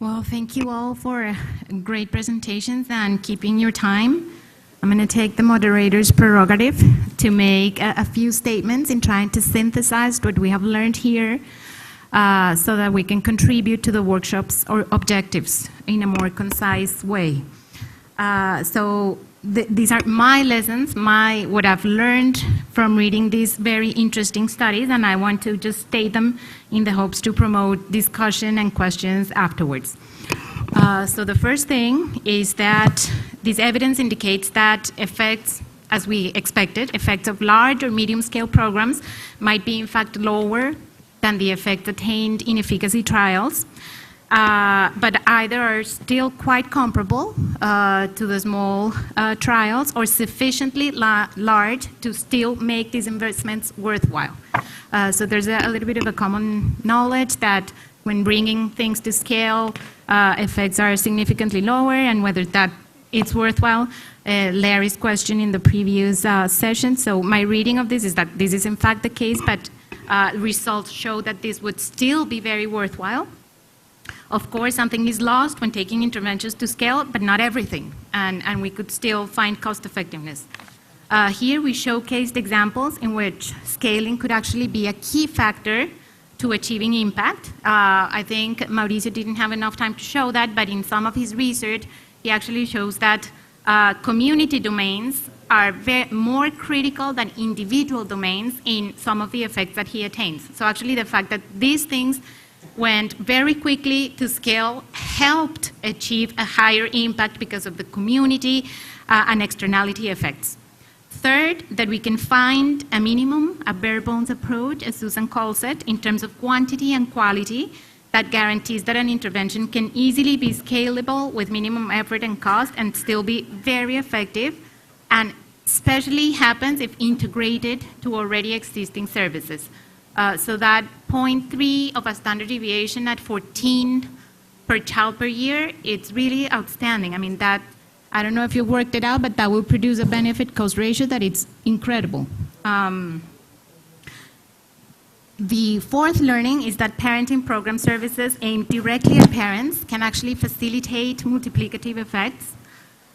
Well, thank you all for great presentations and keeping your time. I'm going to take the moderator's prerogative to make a few statements in trying to synthesize what we have learned here so that we can contribute to the workshop's or objectives in a more concise way. These are my lessons, what I've learned from reading these very interesting studies, and I want to just state them in the hopes to promote discussion and questions afterwards. So the first thing is that this evidence indicates that effects, as we expected, effects of large or medium-scale programs might be in fact lower than the effect attained in efficacy trials. But either are still quite comparable to the small trials or sufficiently large to still make these investments worthwhile. So there's a little bit of a common knowledge that when bringing things to scale, effects are significantly lower, and whether that it's worthwhile. Larry's question in the previous session. So my reading of this is that this is in fact the case, but results show that this would still be very worthwhile. Of course, something is lost when taking interventions to scale, but not everything, and we could still find cost effectiveness. Here we showcased examples in which scaling could actually be a key factor to achieving impact. I think Mauricio didn't have enough time to show that, but in some of his research, he actually shows that community domains are more critical than individual domains in some of the effects that he attains. So actually the fact that these things went very quickly to scale helped achieve a higher impact because of the community and externality effects. Third, that we can find a minimum, a bare bones approach, as Susan calls it, in terms of quantity and quality that guarantees that an intervention can easily be scalable with minimum effort and cost and still be very effective, and especially happens if integrated to already existing services. So that 0.3 of a standard deviation at 14 per child per year, it's really outstanding. I mean, that, I don't know if you worked it out, but that will produce a benefit-cost ratio that it's incredible. The fourth learning is that parenting program services aimed directly at parents can actually facilitate multiplicative effects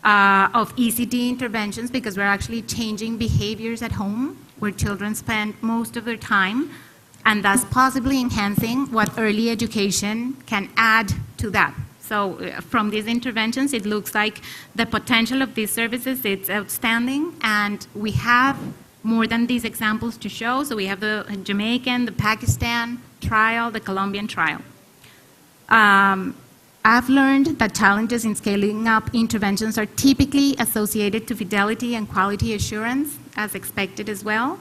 of ECD interventions because we're actually changing behaviors at home where children spend most of their time, and thus possibly enhancing what early education can add to that. So from these interventions, it looks like the potential of these services, it's outstanding, and we have more than these examples to show. So we have the Jamaican, the Pakistan trial, the Colombian trial. I've learned that challenges in scaling up interventions are typically associated to fidelity and quality assurance, as expected as well,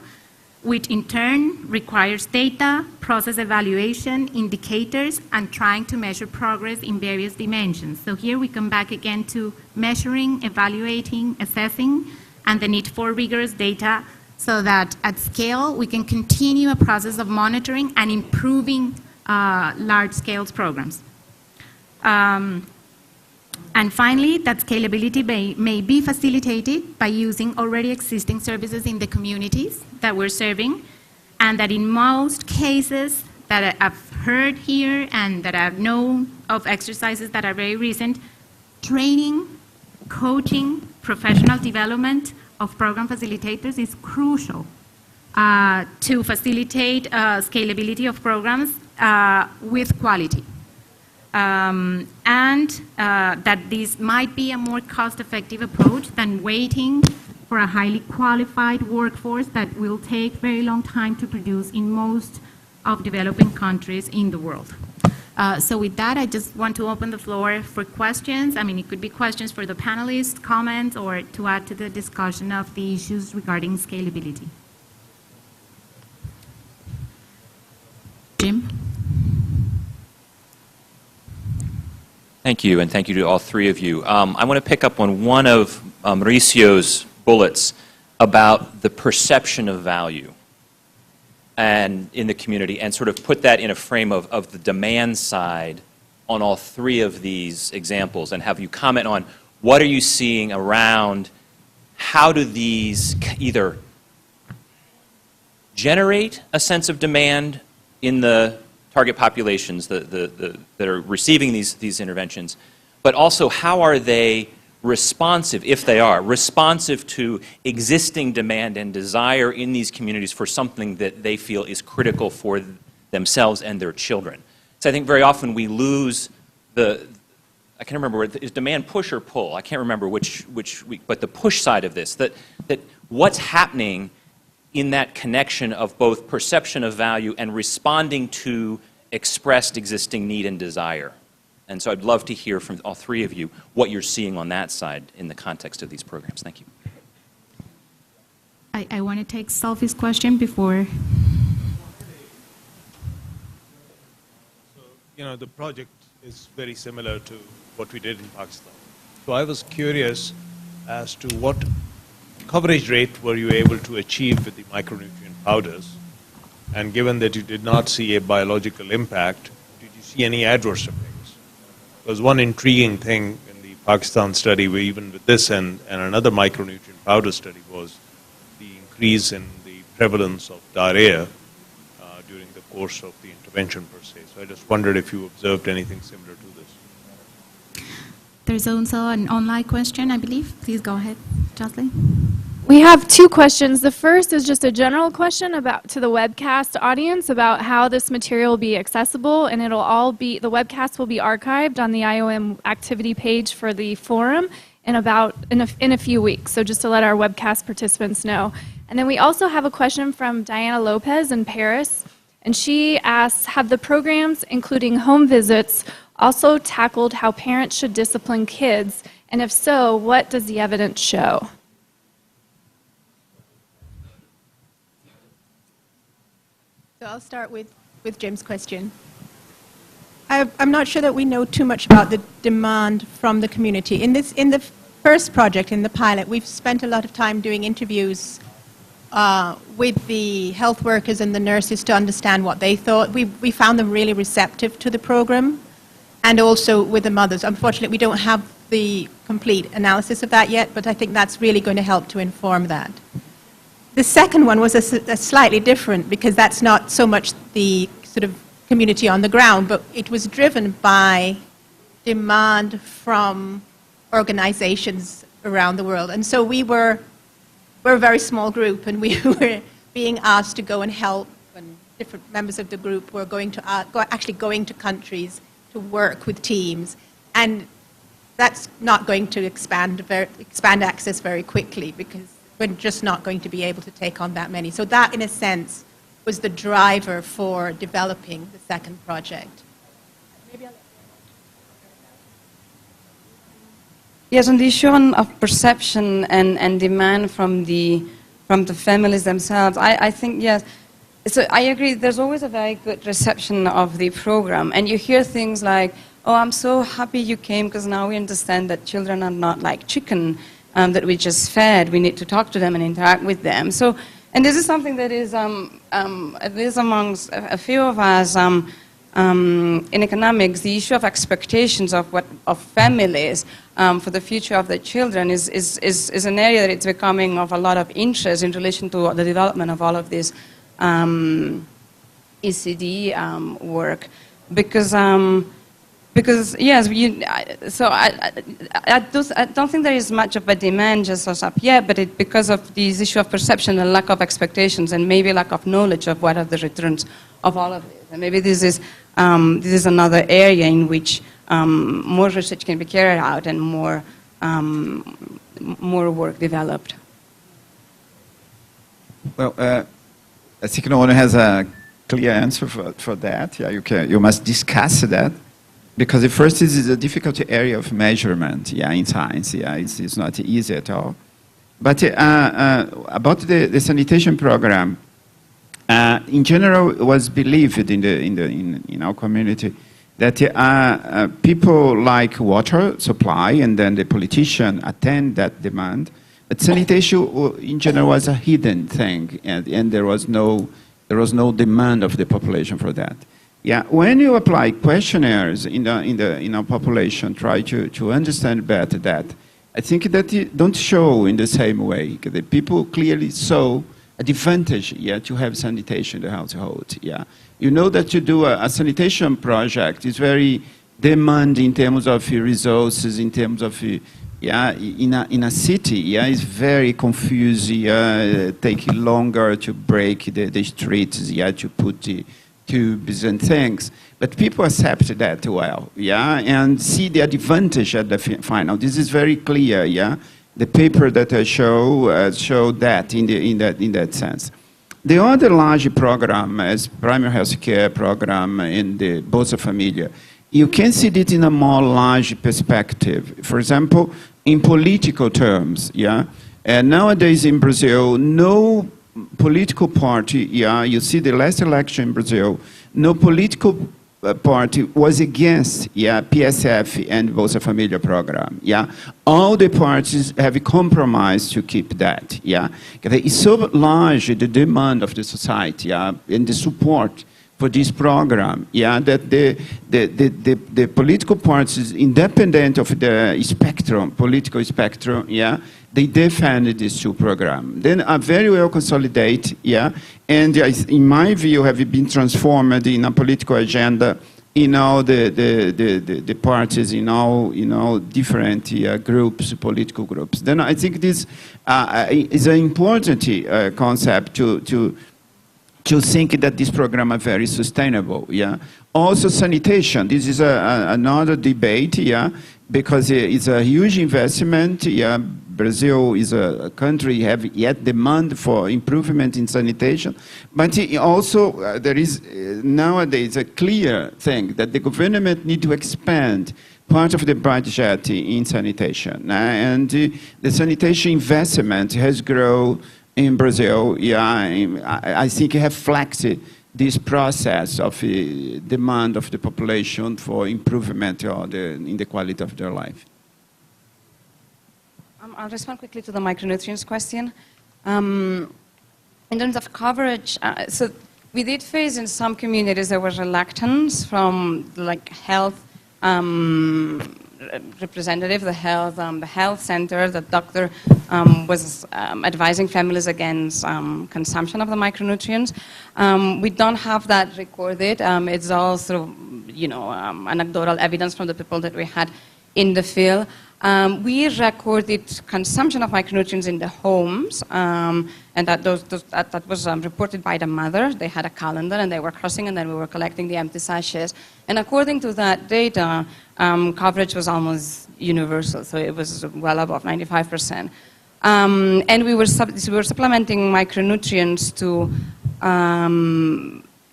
which in turn requires data, process evaluation, indicators, and trying to measure progress in various dimensions. So here we come back again to measuring, evaluating, assessing, and the need for rigorous data so that at scale we can continue a process of monitoring and improving large-scale programs. And finally, that scalability may be facilitated by using already existing services in the communities that we're serving, and that in most cases that I've heard here and that I've known of exercises that are very recent, training, coaching, professional development of program facilitators is crucial to facilitate scalability of programs with quality. That this might be a more cost-effective approach than waiting for a highly qualified workforce that will take very long time to produce in most of developing countries in the world. So with that, I just want to open the floor for questions. I mean, it could be questions for the panelists, comments, or to add to the discussion of the issues regarding scalability. Jim? Thank you, and thank you to all three of you. I want to pick up on one of Mauricio's bullets about the perception of value and in the community, and sort of put that in a frame of the demand side on all three of these examples, and have you comment on what are you seeing around how do these either generate a sense of demand in the target populations that are receiving these interventions, but also how are they responsive, if they are, responsive to existing demand and desire in these communities for something that they feel is critical for themselves and their children. So I think very often we lose I can't remember, is demand push or pull? I can't remember but the push side of this, that what's happening in that connection of both perception of value and responding to expressed existing need and desire. And so I'd love to hear from all three of you what you're seeing on that side in the context of these programs. Thank you. I want to take Sophie's question before. So, you know, the project is very similar to what we did in Pakistan. So I was curious as to what coverage rate were you able to achieve with the micronutrient powders? And given that you did not see a biological impact, did you see any adverse effects? Because one intriguing thing in the Pakistan study, where even with this and another micronutrient powder study, was the increase in the prevalence of diarrhea during the course of the intervention per se. So I just wondered if you observed anything similar to this. There's also an online question, I believe. Please go ahead, Jocelyn. We have two questions. The first is just a general question to the webcast audience about how this material will be accessible, and the webcast will be archived on the IOM activity page for the forum in a few weeks. So just to let our webcast participants know. And then we also have a question from Diana Lopez in Paris, and she asks, have the programs, including home visits, also tackled how parents should discipline kids? And if so, what does the evidence show? So I'll start with Jim's question. I'm not sure that we know too much about the demand from the community. In the first project, in the pilot, we've spent a lot of time doing interviews with the health workers and the nurses to understand what they thought. We found them really receptive to the program, and also with the mothers. Unfortunately, we don't have the complete analysis of that yet, but I think that's really going to help to inform that. The second one was a slightly different, because that's not so much the sort of community on the ground, but it was driven by demand from organizations around the world. And so we're a very small group, and we were being asked to go and help, and different members of the group were actually going to countries to work with teams. And that's not going to expand access very quickly, because we're just not going to be able to take on that many. So that, in a sense, was the driver for developing the second project. Yes, on the issue of perception and demand from the families themselves, I think, yes. So I agree, there's always a very good reception of the program. And you hear things like, oh, I'm so happy you came, because now we understand that children are not like chicken, that we just fed. We need to talk to them and interact with them. So, and this is something that is at least amongst a few of us in economics, the issue of expectations of families for the future of their children is an area that it's becoming of a lot of interest in relation to the development of all of this ECD work, because yes, I don't think there is much of a demand just as up yet, but because of this issue of perception and lack of expectations, and maybe lack of knowledge of what are the returns of all of this, and maybe this is another area in which more research can be carried out and more work developed. Well, I think no one has a clear answer for that. Yeah, you must discuss that. Because the first is a difficult area of measurement, yeah, in science, yeah, it's not easy at all. But about the sanitation program, in general, it was believed in our community that people like water supply, and then the politician attend that demand. But sanitation, in general, was a hidden thing, and there was no demand of the population for that. Yeah, when you apply questionnaires in our population, try to understand better that, I think that it don't show in the same way. The people clearly saw advantage, yeah, to have sanitation in the household, yeah. You know that to do a sanitation project is very demanding in terms of resources, in terms of, yeah, in a city, yeah, it's very confusing, yeah, taking longer to break the streets, yeah, to put the tubes and things. But people accept that well, yeah, and see the advantage at the final. This is very clear, yeah. The paper that I show that in that sense. The other large program is primary health care program in the Bolsa Familia. You can see it in a more large perspective. For example, in political terms, yeah. And nowadays in Brazil, no political party, yeah, you see the last election in Brazil, no political party was against, yeah, PSF and Bolsa Familia program, yeah. All the parties have compromised to keep that, yeah. It's so large, the demand of the society, yeah, and the support for this program, yeah, that the political parties, independent of the spectrum, political spectrum, yeah, they defended these two programs. Then are very well consolidated, yeah, and in my view have been transformed in a political agenda in all the parties, in all different groups, political groups. Then I think this is an important concept to think that this program is very sustainable, yeah. Also sanitation, this is another debate, yeah, because it's a huge investment, yeah. Brazil is a country have yet demand for improvement in sanitation, but also there is nowadays a clear thing that the government need to expand part of the budget in sanitation, and the sanitation investment has grown in Brazil, yeah, I think have flexed this process of demand of the population for improvement in the quality of their life. I'll respond quickly to the micronutrients question. In terms of coverage, so we did face in some communities there was reluctance from like health representative, the health center, the doctor was advising families against consumption of the micronutrients. We don't have that recorded. It's all sort of, you know, anecdotal evidence from the people that we had in the field. We recorded consumption of micronutrients in the homes, and that was reported by the mother. They had a calendar and they were crossing, and then we were collecting the empty sachets. And according to that data, coverage was almost universal, so it was well above 95%. And we were supplementing micronutrients to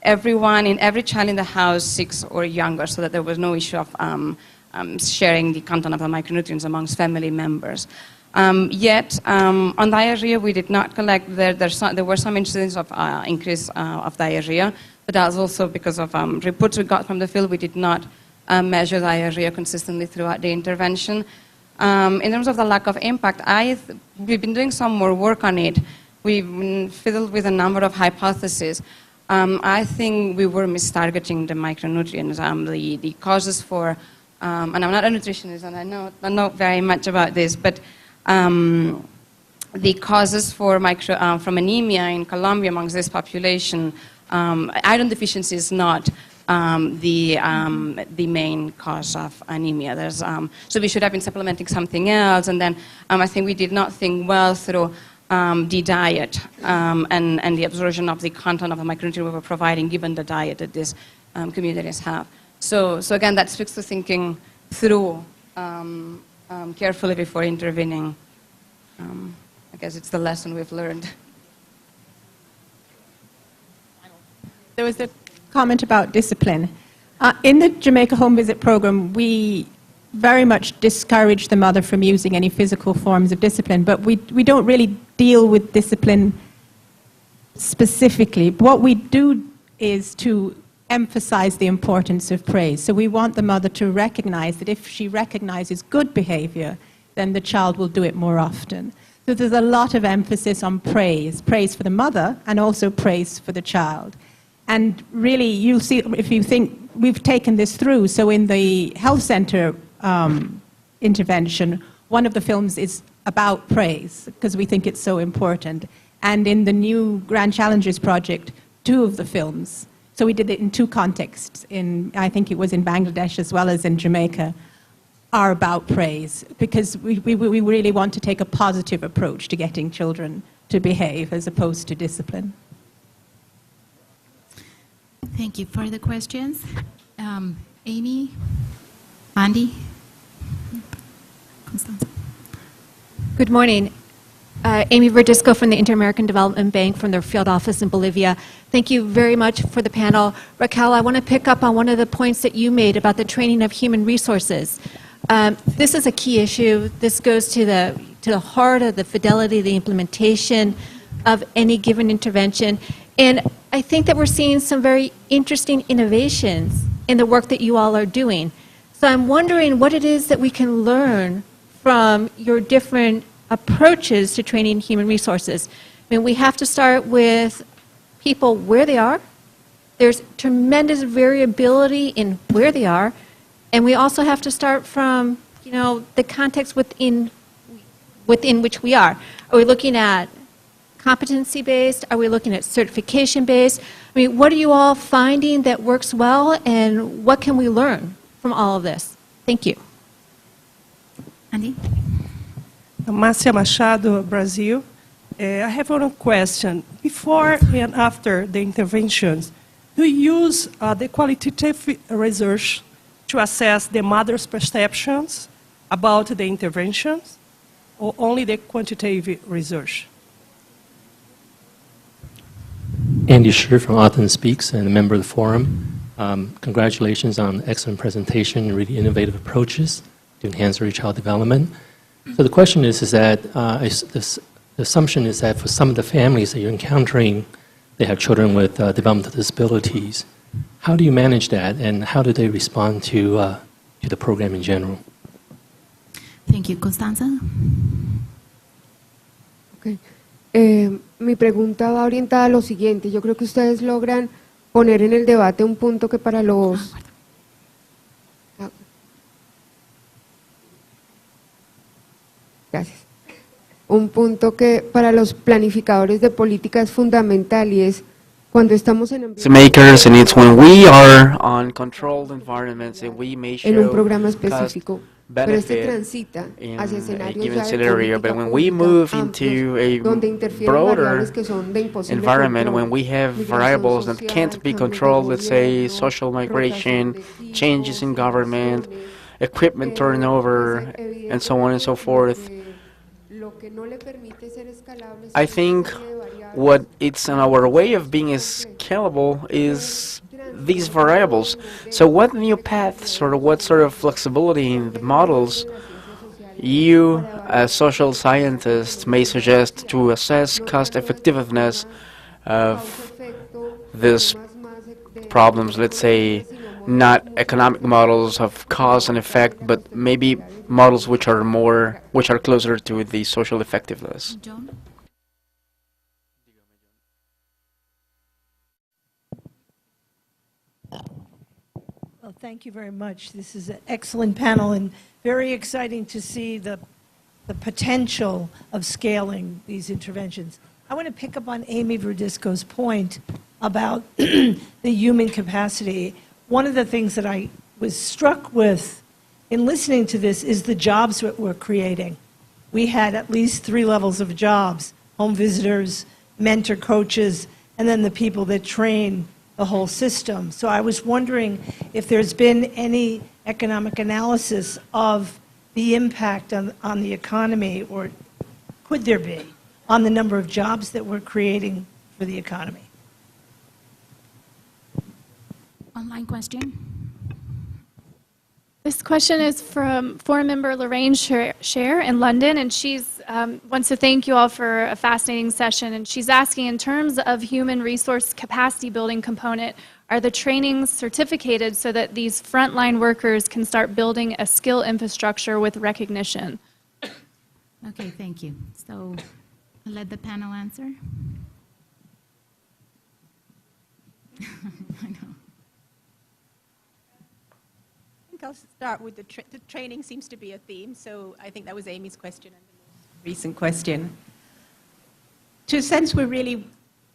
everyone, in every child in the house 6 or younger, so that there was no issue of sharing the content of the micronutrients amongst family members. Yet, on diarrhea, we did not collect, there were some incidents of increase of diarrhea, but that was also because of reports we got from the field. We did not measure diarrhea consistently throughout the intervention. In terms of the lack of impact, we've been doing some more work on it. We've fiddled with a number of hypotheses. I think we were mistargeting the micronutrients. The causes for, and I'm not a nutritionist, and I don't know very much about this, but the causes for from anemia in Colombia amongst this population, iron deficiency is not the main cause of anemia. So we should have been supplementing something else, and then I think we did not think well through the diet and the absorption of the content of the micronutrient we were providing, given the diet that these communities have. So again, that speaks to thinking through carefully before intervening. I guess it's the lesson we've learned. There was a comment about discipline. In the Jamaica Home Visit Program, we very much discourage the mother from using any physical forms of discipline, but we don't really deal with discipline specifically. What we do is to emphasize the importance of praise. So we want the mother to recognize that if she recognizes good behavior, then the child will do it more often. So there's a lot of emphasis on praise for the mother and also praise for the child. And really, you'll see, if you think, we've taken this through. So in the health center intervention, one of the films is about praise, because we think it's so important. and in the new Grand Challenges project, 2 of the films. So we did it in 2 contexts. I think it was in Bangladesh as well as in Jamaica, are about praise, because we really want to take a positive approach to getting children to behave as opposed to discipline. Thank you. Further questions? Amy? Andy? Constanza? Good morning. Amy Verdisco from the Inter-American Development Bank from their field office in Bolivia. Thank you very much for the panel. Raquel, I want to pick up on one of the points that you made about the training of human resources. This is a key issue. This goes to the heart of the fidelity, the implementation of any given intervention. And I think that we're seeing some very interesting innovations in the work that you all are doing. So I'm wondering what it is that we can learn from your different approaches to training human resources. I mean, we have to start with people where they are. There's tremendous variability in where they are. And we also have to start from, the context within which we are. Are we looking at competency-based? Are we looking at certification-based? I mean, what are you all finding that works well, and what can we learn from all of this? Thank you. Andy? Márcia Machado, Brazil. I have one question. Before and after the interventions, do you use the qualitative research to assess the mother's perceptions about the interventions, or only the quantitative research? Andy Scher from Athens Speaks and a member of the forum. Congratulations on excellent presentation and really innovative approaches to enhance early child development. So the question is that the assumption is that for some of the families that you're encountering, they have children with developmental disabilities. How do you manage that, and how do they respond to the program in general? Thank you. Constanza? Okay. Mi pregunta va orientada a lo siguiente. Yo creo que ustedes logran poner en el debate un punto que para los... Gracias. Un punto que para los planificadores de política es fundamental, y es cuando estamos en makers, and it's when we are on controlled environments and we may en un show programa específico. Pero este benefit transita hacia in a escenarios given ya de scenario, but política when we pública move amplios, into a donde interfieren broader variables que son de imposible environment, control, when we have migración variables that social, can't be cambios de controlled, let's say gobierno, social migration, rotación de equipos, changes in government, elecciones, equipment turnover, and so on and so forth, lo que no le permite ser escalable I son think una serie de variables what it's in our way of being scalable is these variables. So what new paths or what sort of flexibility in the models you, as social scientists, may suggest to assess cost effectiveness of these problems, let's say not economic models of cause and effect, but maybe models which are closer to the social effectiveness. John? Well, thank you very much. This is an excellent panel and very exciting to see the potential of scaling these interventions. I want to pick up on Amy Verdisco's point about the human capacity. One of the things that I was struck with in listening to this is the jobs that we're creating. We had at least 3 levels of jobs: home visitors, mentor coaches, and then the people that train the whole system. So I was wondering if there's been any economic analysis of the impact on the economy, or could there be, on the number of jobs that we're creating for the economy. Online question? This question is from forum member Lorraine Scher in London, and she's wants to thank you all for a fascinating session. And she's asking, in terms of human resource capacity building component, are the trainings certificated so that these frontline workers can start building a skill infrastructure with recognition? Okay, thank you. So I'll let the panel answer. I know. I'll start with the training seems to be a theme, so I think that was Amy's question and the most recent question. to a sense, we're really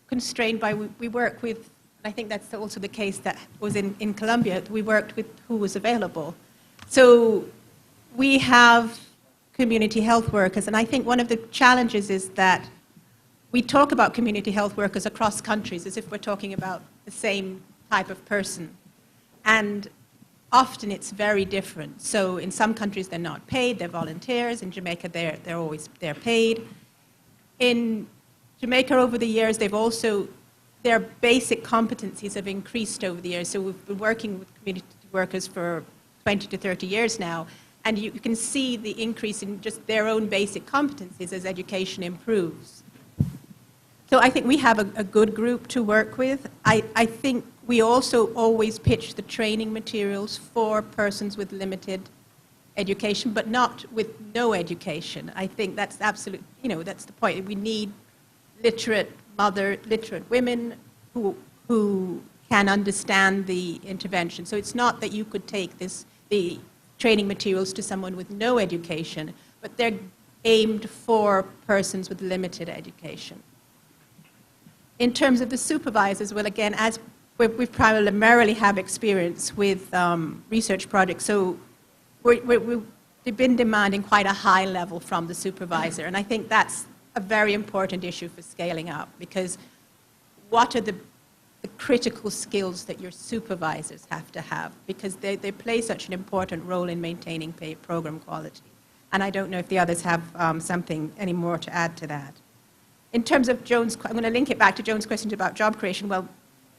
constrained by, we work with, I think that's also the case that was in Colombia, we worked with who was available. So we have community health workers, and I think one of the challenges is that we talk about community health workers across countries as if we're talking about the same type of person. And often it's very different. So in some countries they're not paid, they're volunteers. In Jamaica they're paid. In Jamaica over the years their basic competencies have increased over the years. So we've been working with community workers for 20 to 30 years now, and you can see the increase in just their own basic competencies as education improves. So I think we have a good group to work with. I think we also always pitch the training materials for persons with limited education, but not with no education. I think that's absolute, that's the point. We need literate women who can understand the intervention. So it's not that you could take the training materials to someone with no education, but they're aimed for persons with limited education. In terms of the supervisors, well, again, as we primarily have experience with research projects, so they've been demanding quite a high level from the supervisor, and I think that's a very important issue for scaling up, because what are the critical skills that your supervisors have to have, because they play such an important role in maintaining program quality. And I don't know if the others have something any more to add to that. In terms of Joan's, I'm going to link it back to Joan's question about job creation. Well,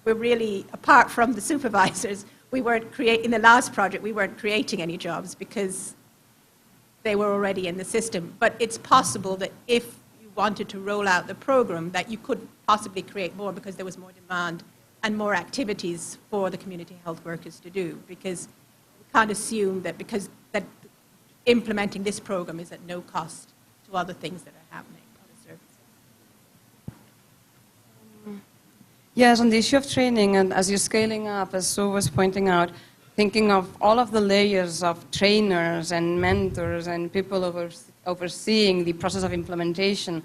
we're really, apart from the supervisors, in the last project, we weren't creating any jobs because they were already in the system. But it's possible that if you wanted to roll out the program, that you could possibly create more because there was more demand and more activities for the community health workers to do, because we can't assume that because that implementing this program is at no cost to other things that are happening, other services. Yes, on the issue of training, and as you're scaling up, as Sue was pointing out, thinking of all of the layers of trainers and mentors and people overseeing the process of implementation,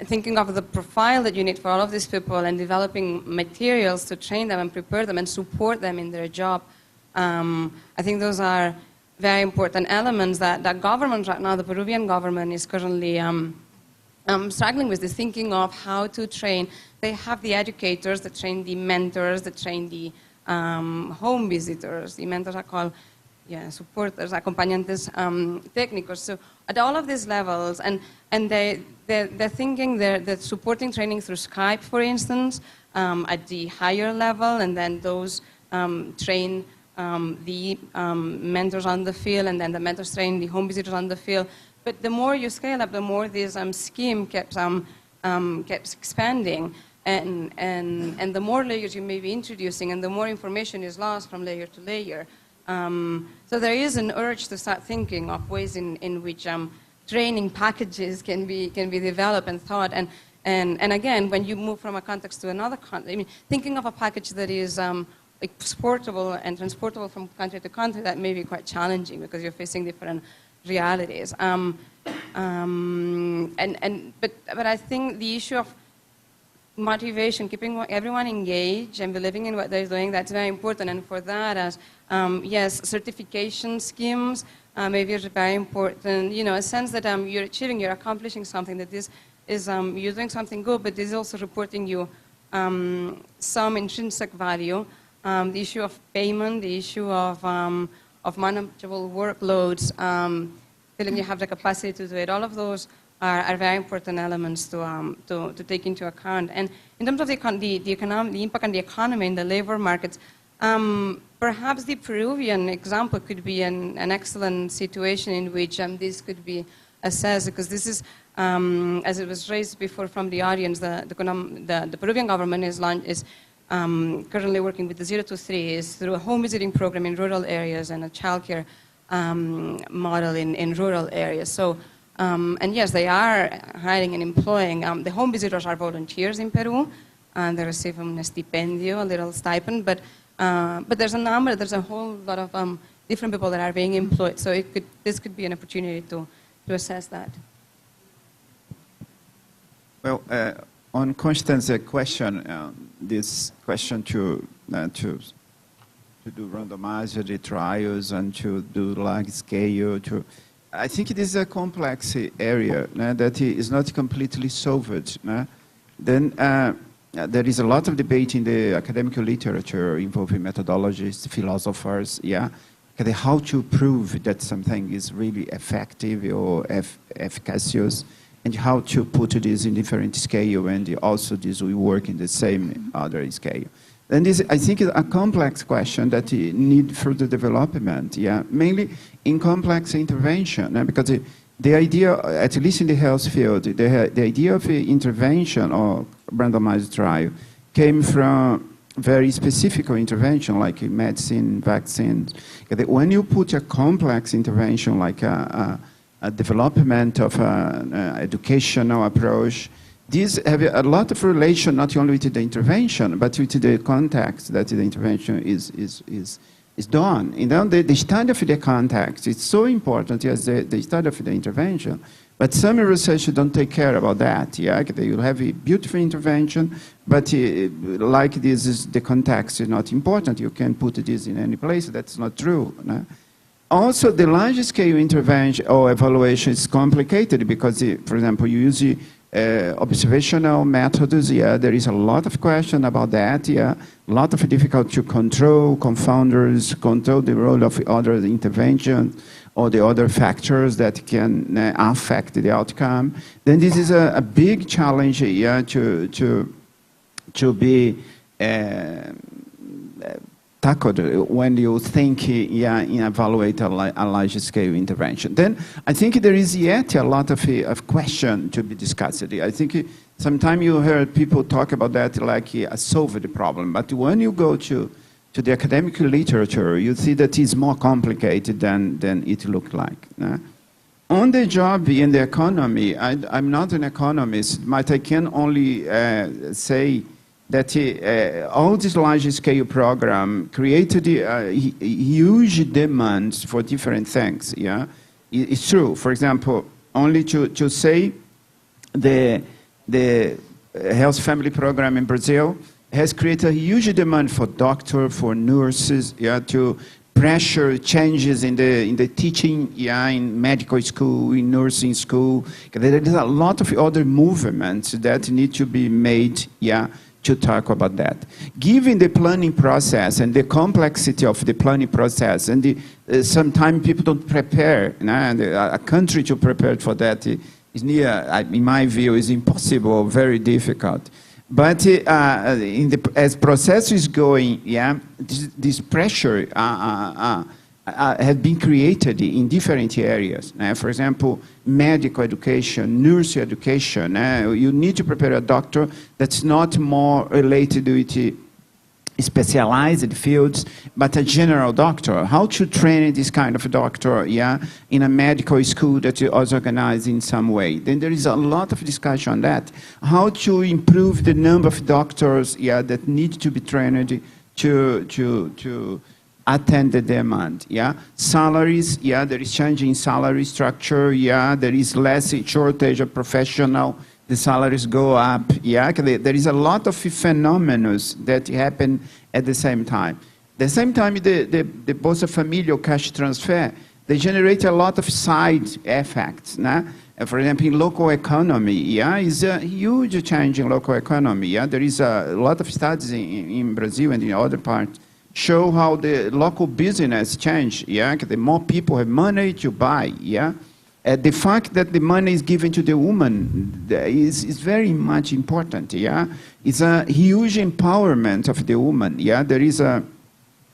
thinking of the profile that you need for all of these people and developing materials to train them and prepare them and support them in their job. I think those are very important elements that government right now, the Peruvian government, is currently struggling with, this thinking of how to train. They have the educators that train the mentors, that train the home visitors. The mentors are called supporters, acompañantes técnicos. So at all of these levels, and they're thinking they're supporting training through Skype, for instance, at the higher level, and then those train the mentors on the field, and then the mentors train the home visitors on the field. But the more you scale up, the more this scheme keeps expanding, and the more layers you may be introducing, and the more information is lost from layer to layer. So there is an urge to start thinking of ways in which training packages can be developed and thought. And again, when you move from a context to another context, I mean, thinking of a package that is exportable and transportable from country to country, that may be quite challenging because you're facing different realities. But I think the issue of motivation, keeping everyone engaged and believing in what they're doing, that's very important. And for that, as yes, certification schemes maybe is very important. A sense that you're accomplishing something, that this is you're doing something good, but this is also reporting you some intrinsic value. The issue of payment, the issue of manageable workloads, feeling you have the capacity to do it. All of those are very important elements to take into account. And in terms of the impact on the economy and the labor markets, perhaps the Peruvian example could be an excellent situation in which this could be assessed, because this is, as it was raised before from the audience, the Peruvian government is currently working with the 0 to 3 is through a home visiting program in rural areas and a childcare model in rural areas. So, and yes, they are hiring and employing. The home visitors are volunteers in Peru, and they receive a stipendio, a little stipend. But there's a whole lot of different people that are being employed. So this could be an opportunity to assess that. Well, on Constance's question, this question to do randomized trials and to do large scale, I think it is a complex area that is not completely solved. Then there is a lot of debate in the academic literature involving methodologists, philosophers, how to prove that something is really effective or efficacious, and how to put this in different scale, and also this will work in the same other scale. And this, I think, is a complex question that need further development, mainly in complex intervention, because the idea, at least in the health field, the idea of intervention or randomized trial came from very specific intervention, like medicine, vaccines. When you put a complex intervention, like a development of an educational approach, these have a lot of relation not only with the intervention, but with the context that the intervention is done. And then the study of the context is so important as the study of the intervention, but some research don't take care about that. You have a beautiful intervention, but like this, the context is not important. You can put this in any place. That's not true. Also, the large-scale intervention or evaluation is complicated because, for example, you use observational methods. There is a lot of question about that. A lot of difficult to control, confounders, control the role of other intervention or the other factors that can affect the outcome. Then this is a big challenge to be tackled when you think in evaluate a large-scale intervention. Then I think there is yet a lot of question to be discussed. I think sometimes you heard people talk about that like solve the problem, but when you go to the academic literature, you see that it's more complicated than it looked like. On the job in the economy, I'm not an economist, but I can only say that all this large-scale program created huge demands for different things. It's true. For example, only to say the health family program in Brazil has created a huge demand for doctors, for nurses, to pressure changes in the teaching, in medical school, in nursing school. There is a lot of other movements that need to be made, to talk about that. Given the planning process and the complexity of the planning process, and sometimes people don't prepare, and a country to prepare for that is in my view, is impossible, very difficult. But as process is going, this pressure has been created in different areas. For example, medical education, nurse education. You need to prepare a doctor that's not more related with specialized fields, but a general doctor. How to train this kind of doctor, in a medical school that is organized in some way. Then there is a lot of discussion on that. How to improve the number of doctors, that need to be trained to attend the demand, Salaries, there is change in salary structure, there is less shortage of professional, the salaries go up, there is a lot of phenomena that happen at the same time. At the same time, the Bolsa Familia cash transfer, they generate a lot of side effects, For example, in local economy, is a huge change in local economy, There is a lot of studies in Brazil and in other parts show how the local business change, The more people have money to buy, The fact that the money is given to the woman is very much important, It's a huge empowerment of the woman, There is a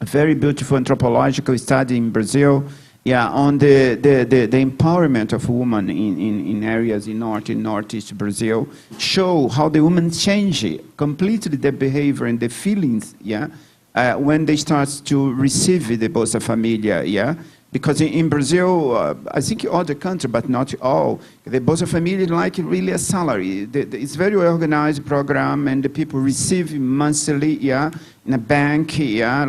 very beautiful anthropological study in Brazil, on the empowerment of women in areas in North and Northeast Brazil, show how the women change completely their behavior and the feelings, when they start to receive the Bolsa Familia, Because in Brazil, I think other countries, but not all, the Bolsa Familia is like really a salary. It's a very organized program, and the people receive monthly, in a bank,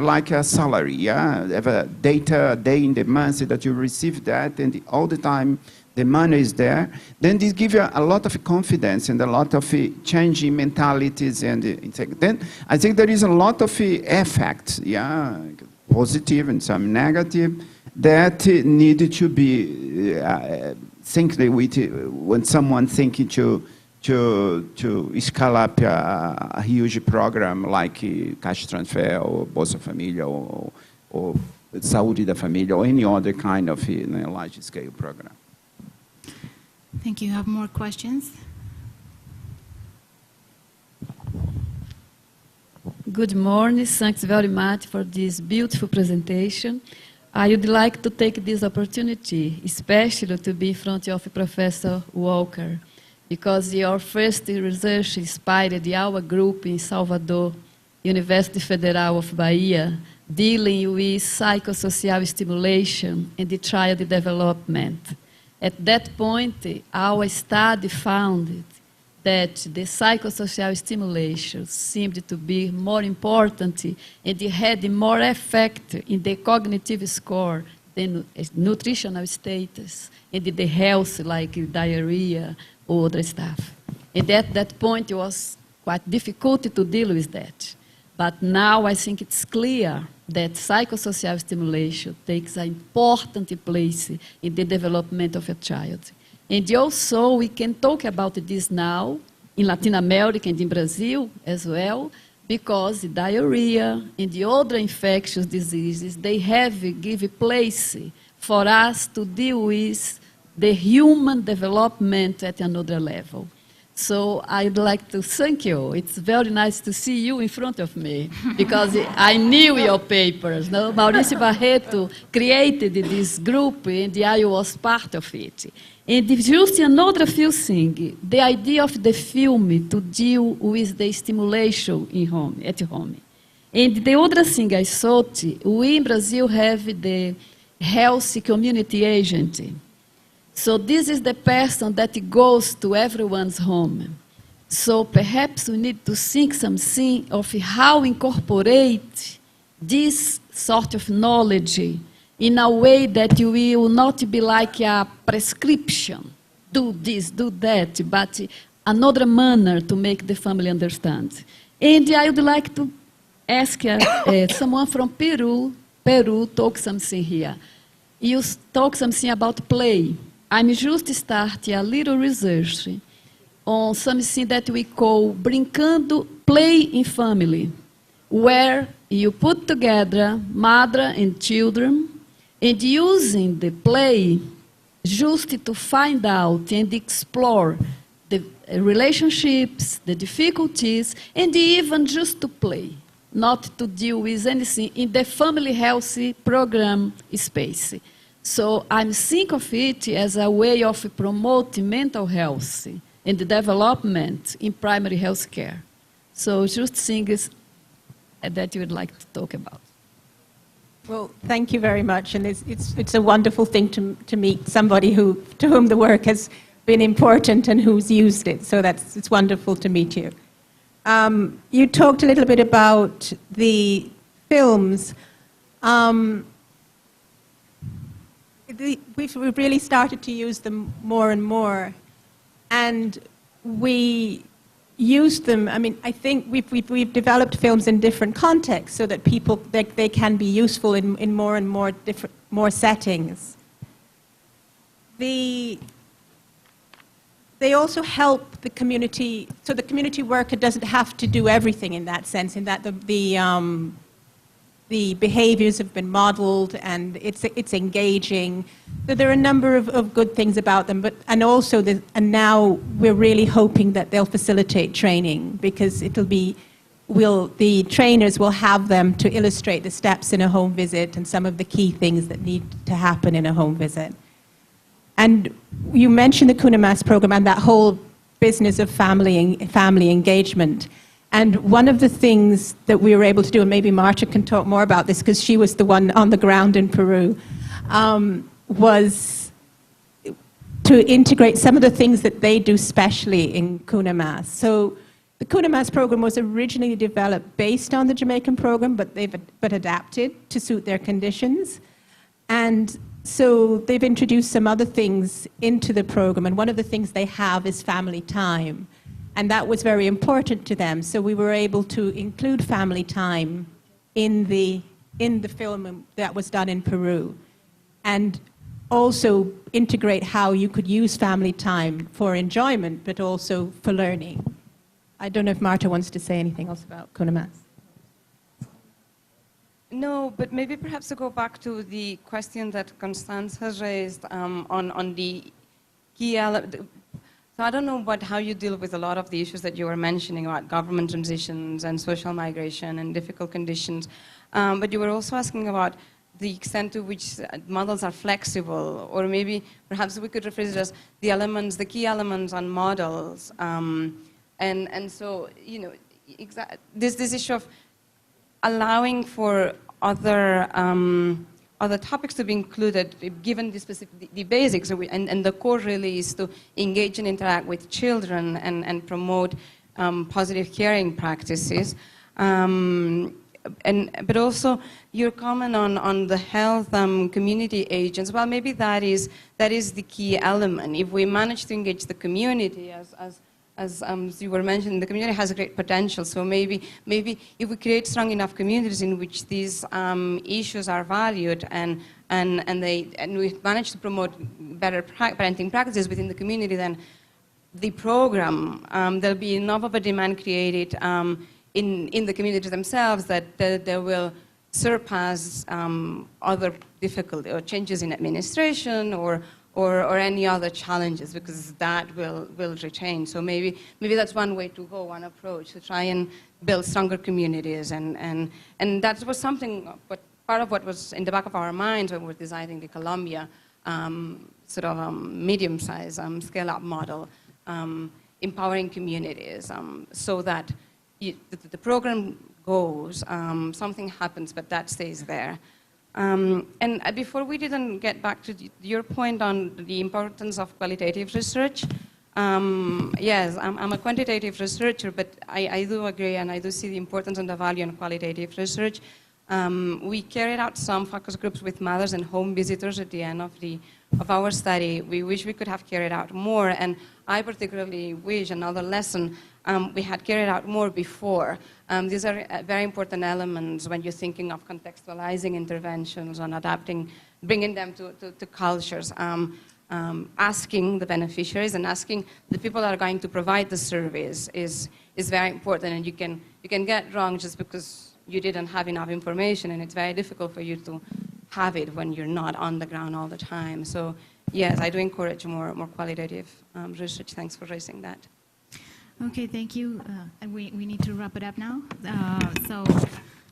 like a salary, Have a day in the month that you receive that, and all the time the money is there, then this gives you a lot of confidence and a lot of changing mentalities. And then I think there is a lot of effects, yeah, positive and some negative, that need to be think with when someone thinking to scale up a huge program like Caixa Transfer or Bolsa Família or Saúde da Família or any other kind of large-scale program. Thank you. Have more questions? Good morning. Thanks very much for this beautiful presentation. I would like to take this opportunity, especially to be in front of Professor Walker, because your first research inspired our group in Salvador, University Federal of Bahia, dealing with psychosocial stimulation and the child development. At that point, our study found that the psychosocial stimulation seemed to be more important and it had more effect in the cognitive score than nutritional status and the health like diarrhea or other stuff. And at that point, it was quite difficult to deal with that. But now I think it's clear that psychosocial stimulation takes an important place in the development of a child. And also, we can talk about this now in Latin America and in Brazil as well, because the diarrhea and the other infectious diseases, they have given place for us to deal with the human development at another level. So I'd like to thank you. It's very nice to see you in front of me, because I knew your papers. No? Maurício Barreto created this group, and I was part of it. And just another few things, the idea of the film to deal with the stimulation at home. And the other thing I thought, we in Brazil have the health community agent. So this is the person that goes to everyone's home. So perhaps we need to think something of how incorporate this sort of knowledge in a way that you will not be like a prescription, do this, do that, but another manner to make the family understand. And I would like to ask someone from Peru talk something here. You talk something about play. I'm just starting a little research on something that we call brincando play in family, where you put together mother and children and using the play just to find out and explore the relationships, the difficulties, and even just to play, not to deal with anything in the family healthy program space. So I'm thinking of it as a way of promoting mental health and development in primary health care. So just things that you would like to talk about. Well, thank you very much, and it's a wonderful thing to meet somebody to whom the work has been important and who's used it. So it's wonderful to meet you. You talked a little bit about the films. We've really started to use them more and more, and we use them. I mean, I think we've developed films in different contexts so that they can be useful in more and more settings. They also help the community, so the community worker doesn't have to do everything in that sense, in that the behaviors have been modeled and it's engaging. So there are a number of good things about them, and now we're really hoping that they'll facilitate training, because the trainers will have them to illustrate the steps in a home visit and some of the key things that need to happen in a home visit. And you mentioned the Cunamas program and that whole business of family engagement. And one of the things that we were able to do, and maybe Marta can talk more about this because she was the one on the ground in Peru, was to integrate some of the things that they do specially in Cunamas. So the Cunamas program was originally developed based on the Jamaican program, but adapted to suit their conditions. And So they've introduced some other things into the program, and one of the things they have is family time. And that was very important to them. So we were able to include family time in the film that was done in Peru, and also integrate how you could use family time for enjoyment, but also for learning. I don't know if Marta wants to say anything else about CONAMAS. No, but maybe perhaps to go back to the question that Constance has raised on the key element. So I don't know how you deal with a lot of the issues that you were mentioning about government transitions and social migration and difficult conditions. But you were also asking about the extent to which models are flexible, or maybe perhaps we could rephrase it as the elements, the key elements on models. And so, you know, this issue of allowing for other topics to be included, given the basics, and the core really is to engage and interact with children and promote positive caring practices. But also your comment on the health community agents, well, maybe that is the key element. If we manage to engage the community, as you were mentioning, the community has a great potential. So maybe if we create strong enough communities in which these issues are valued and we manage to promote better parenting practices within the community, then the program, there'll be enough of a demand created in the communities themselves that they will surpass other difficulty or changes in administration or any other challenges, because that will retain. So maybe that's one way to go, one approach, to try and build stronger communities. And that was something, but part of what was in the back of our minds when we were designing the Colombia medium-sized scale-up model, empowering communities, so that the program goes, something happens, but that stays there. And before we didn't get back to your point on the importance of qualitative research, yes, I'm a quantitative researcher, but I do agree and I do see the importance and the value in qualitative research. We carried out some focus groups with mothers and home visitors at the end of our study. We wish we could have carried out more, and I particularly wish, another lesson, we had carried out more before. These are very important elements when you're thinking of contextualizing interventions, on adapting, bringing them to cultures, asking the beneficiaries and asking the people that are going to provide the service is very important, and you can get wrong just because you didn't have enough information, and it's very difficult for you to have it when you're not on the ground all the time. So yes, I do encourage more qualitative research. Thanks for raising that. Okay, thank you. We need to wrap it up now. So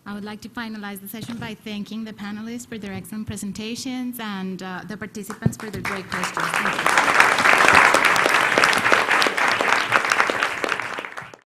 I would like to finalize the session by thanking the panelists for their excellent presentations and the participants for their great questions. Thank you.